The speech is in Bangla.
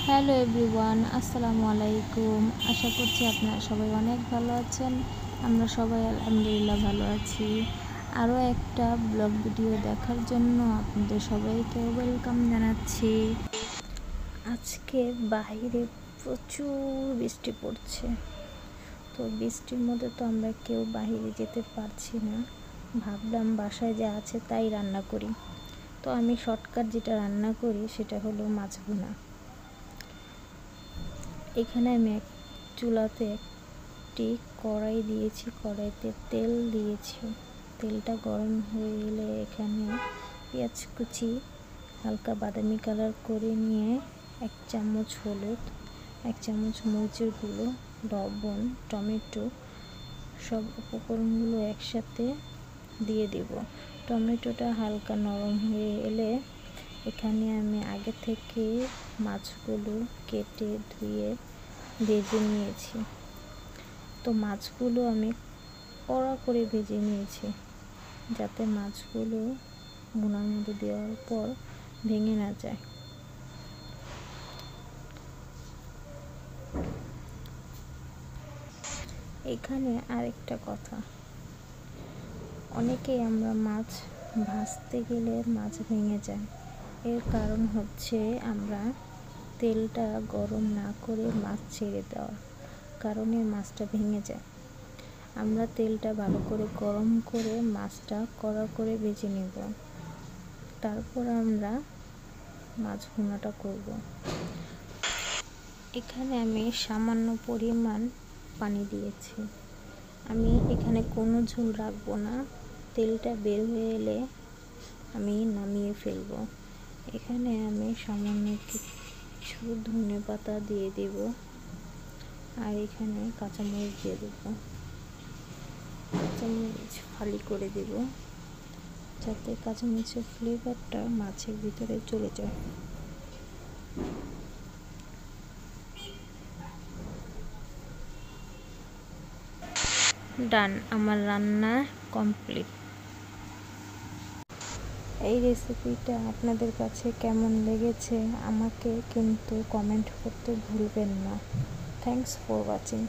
হ্যালো এভরিওয়ান, আসসালামু আলাইকুম। আশা করছি আপনারা সবাই অনেক ভালো আছেন। আমরা সবাই আলহামদুলিল্লাহ ভালো আছি। আরও একটা ব্লগ ভিডিও দেখার জন্য আপনাদের সবাইকে ওয়েলকাম জানাচ্ছি। আজকে বাইরে প্রচুর বৃষ্টি পড়ছে, তো বৃষ্টির মধ্যে তো আমরা কেউ বাইরে যেতে পারছি না। ভাবলাম বাসায় যা আছে তাই রান্না করি। তো আমি শর্টকাট যেটা রান্না করি সেটা হলো মাছ ভুনা। এখানে আমি এক চুলাতে একটি কড়াই দিয়েছি, কড়াইতে তেল দিয়েছি। তেলটা গরম হয়ে গেলে এখানে পেঁয়াজ কুচি হালকা বাদামি কালার করে নিয়ে 1 চামচ হলুদ, 1 চামচ মরিচের গুঁড়ো, লবণ, টমেটো সব উপকরণগুলো একসাথে দিয়ে দেব। টমেটোটা হালকা নরম হয়ে এলে এখানে আমি আগে থেকে মাছগুলো কেটে ধুয়ে ভেজে নিয়েছি। তো মাছগুলো আমি কড়া করে ভেজে নিয়েছি, যাতে মাছগুলো ভুনার মধ্যে দেওয়ার পর ভেঙে না যায়। এখানে আরেকটা কথা, অনেকেই আমরা মাছ ভাজতে গেলে মাছ ভেঙে যায়। এর কারণ হচ্ছে আমরা তেলটা গরম না করে মাছ ছেড়ে দেওয়ার কারণে মাছটা ভেঙে যায়। আমরা তেলটা ভালো করে গরম করে মাছটা কড়া করে ভেজে নেব, তারপর আমরা মাছ ভুনাটা করব। এখানে আমি সামান্য পরিমাণ পানি দিয়েছি। আমি এখানে কোনো ঝোল রাখবো না। তেলটা বের হয়ে এলে আমি নামিয়ে ফেলবো। এখানে আমি সামান্য কিছু ধনেপাতা দিয়ে দেব, আর এখানে কাঁচামরিচ দিয়ে দেবো। কাঁচামরিচ ফালি করে দেব, যাতে কাঁচামরিচের ফ্লেভারটা মাছের ভিতরে চলে যায়। ডান, আমার রান্না কমপ্লিট। এই রেসিপিটা আপনাদের কাছে কেমন লেগেছে আমাকে কিন্তু কমেন্ট করতে ভুলবেন না। Thanks for watching.